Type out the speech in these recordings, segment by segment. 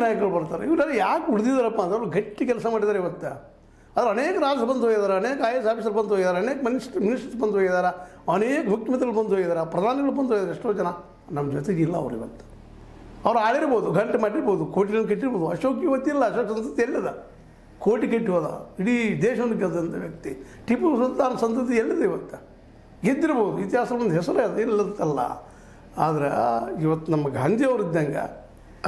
ನಾಯಕರು ಬರ್ತಾರೆ. ಇವರೆಲ್ಲ ಯಾಕೆ ಉಳಿದಿದ್ದಾರಪ್ಪ ಅಂದ್ರೆ ಅವರು ಗಟ್ಟಿ ಕೆಲಸ ಮಾಡಿದ್ದಾರೆ ಇವತ್ತು. ಆದರೆ ಅನೇಕ ರಾಜರು ಬಂದು ಹೋಗಿದ್ದಾರೆ, ಅನೇಕ IAS ಆಫೀಸರ್ ಬಂದು ಹೋಗಿದ್ದಾರೆ, ಅನೇಕ ಮಿನಿಸ್ಟರ್ಸ್ ಬಂದು ಹೋಗಿದ್ದಾರೆ, ಅನೇಕ ಮುಖ್ಯಮಂತ್ರಿಗಳು ಬಂದು ಹೋಗಿದ್ದಾರೆ, ಪ್ರಧಾನಿಗಳು ಬಂದು ಹೋಗಿದ್ದಾರೆ. ಎಷ್ಟೋ ಜನ ನಮ್ಮ ಜೊತೆಗಿಲ್ಲ ಅವರು ಇವತ್ತು. ಅವ್ರು ಆಳಿರ್ಬೋದು, ಗಂಟೆ ಮಾಡಿರ್ಬೋದು, ಕೋಟಿಗಳನ್ನು ಕಟ್ಟಿರ್ಬೋದು. ಅಶೋಕ್ ಇವತ್ತಿಲ್ಲ, ಅಶೋಕ್ ಸಂತತಿ ಎಲ್ಲಿದ? ಕೋಟಿ ಕಟ್ಟಿ ಹೋದ, ಇಡೀ ದೇಶವನ್ನು ಗೆದ್ದಂಥ ವ್ಯಕ್ತಿ. ಟಿಪ್ಪು ಸುಲ್ತಾನ್ ಸಂತತಿ ಎಲ್ಲಿದೆ ಇವತ್ತು? ಗೆದ್ದಿರ್ಬೋದು, ಇತಿಹಾಸ ಒಂದು ಹೆಸರೇ ಅದು, ಇಲ್ಲದಲ್ಲ. ಆದರೆ ಇವತ್ತು ನಮ್ಮ ಗಾಂಧಿಯವರಿದ್ದಂಗೆ,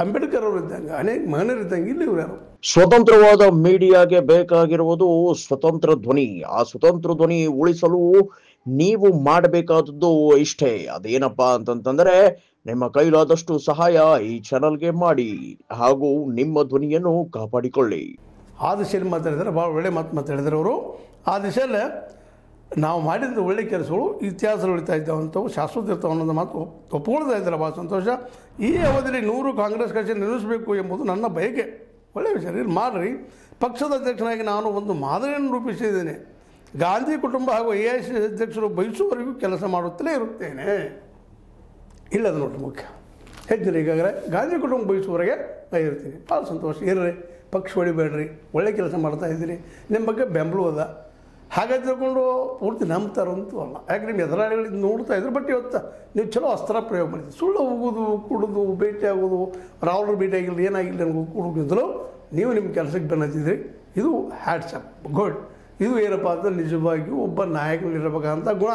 ಅಂಬೇಡ್ಕರ್ ಅವರಿದ್ದಂಗೆ, ಅನೇಕ ಮಹನೀಯರಿದ್ದಂಗೆ ಇಲ್ಲಿ ಇವ್ರು ಯಾರು? ಸ್ವತಂತ್ರವಾದ ಮೀಡಿಯಾಗೆ ಬೇಕಾಗಿರುವುದು ಸ್ವತಂತ್ರ ಧ್ವನಿ. ಆ ಸ್ವತಂತ್ರ ಧ್ವನಿ ಉಳಿಸಲು ನೀವು ಮಾಡಬೇಕಾದದ್ದು ಇಷ್ಟೇ. ಅದೇನಪ್ಪಾ ಅಂತಂತಂದ್ರೆ ನಿಮ್ಮ ಕೈಲಾದಷ್ಟು ಸಹಾಯ ಈ ಚಾನಲ್ಗೆ ಮಾಡಿ ಹಾಗೂ ನಿಮ್ಮ ಧ್ವನಿಯನ್ನು ಕಾಪಾಡಿಕೊಳ್ಳಿ. ಆ ದಿಶೆಯಲ್ಲಿ ಮಾತಾಡಿದರೆ ಭಾಳ ಒಳ್ಳೆ ಮಾತಾಡಿದ್ದಾರೆ ಅವರು. ಆ ದಿಶೆಯಲ್ಲೇ ನಾವು ಮಾಡಿದ ಒಳ್ಳೆ ಕೆಲಸಗಳು ಇತಿಹಾಸದಲ್ಲಿ ಉಳಿತಾ ಇದ್ದಾವಂಥವು, ಶಾಶ್ವತ ಇರ್ತಾವೆ ಅನ್ನೋದು ಮಾತು ಒಪ್ಕೊಳ್ತಾ ಇದ್ದಾರೆ. ಭಾಳ ಸಂತೋಷ. ಈ ಅವಧಿಯಲ್ಲಿ 100 ಕಾಂಗ್ರೆಸ್ ಕಚೇರಿ ನಿರ್ಮಿಸಬೇಕು ಎಂಬುದು ನನ್ನ ಬಯಕೆ. ಒಳ್ಳೆಯ ವಿಚಾರ, ಇಲ್ಲಿ ಮಾಡಿರಿ. ಪಕ್ಷದ ಅಧ್ಯಕ್ಷನಾಗಿ ನಾನು ಒಂದು ಮಾದರಿಯನ್ನು ರೂಪಿಸಿದ್ದೇನೆ. ಗಾಂಧಿ ಕುಟುಂಬ ಹಾಗೂ AIC ಅಧ್ಯಕ್ಷರು ಬಯಸುವವರೆಗೂ ಕೆಲಸ ಮಾಡುತ್ತಲೇ ಇರುತ್ತೇನೆ. ಇಲ್ಲದು ನೋಡಿ ಮುಖ್ಯ. ಹೆಚ್ಚಿನ ಈಗಾಗಲೇ ಗಾಂಧಿ ಕುಟುಂಬ ಬಯಸುವವರೆಗೆ ಇರ್ತೀನಿ. ಭಾಳ ಸಂತೋಷ. ಇರ್ರಿ, ಪಕ್ಷ ಹೊಡಿಬೇಡ್ರಿ, ಒಳ್ಳೆ ಕೆಲಸ ಮಾಡ್ತಾ ಇದ್ದೀರಿ, ನಿಮ್ಮ ಬಗ್ಗೆ ಬೆಂಬಲ ಅದ. ಹಾಗೆ ತಿಳ್ಕೊಂಡು ಪೂರ್ತಿ ನಂಬ್ತಾರಂತೂ ಅಲ್ಲ. ಯಾಕೆ ನಿಮ್ಮ ಎದುರಾಳಿಗಳು ನೋಡ್ತಾ ಇದ್ರು. ಬಟ್ ಇವತ್ತು ನೀವು ಚಲೋ ಅಸ್ತ್ರ ಪ್ರಯೋಗ ಮಾಡಿದ್ರಿ. ಸುಳ್ಳು ಹೋಗೋದು, ಕುಡಿದು, ಭೇಟಿ ಆಗೋದು, ರಾಹುಲ್ ಭೇಟಿ ಆಗಿಲ್ಲ, ಏನಾಗಿಲ್ಲ ನನಗೆ ಕುಡಿದ್ರು, ನೀವು ನಿಮ್ಮ ಕೆಲಸಕ್ಕೆ ಬೆನ್ನತ್ತಿದ್ರಿ. ಇದು ಹ್ಯಾಟ್ಸ್ ಅಪ್, ಗುಡ್. ಇದು ಏನಪ್ಪ ಅಂದರೆ ನಿಜವಾಗಿಯೂ ಒಬ್ಬ ನಾಯಕನಿರಬೇಕಂತ ಗುಣ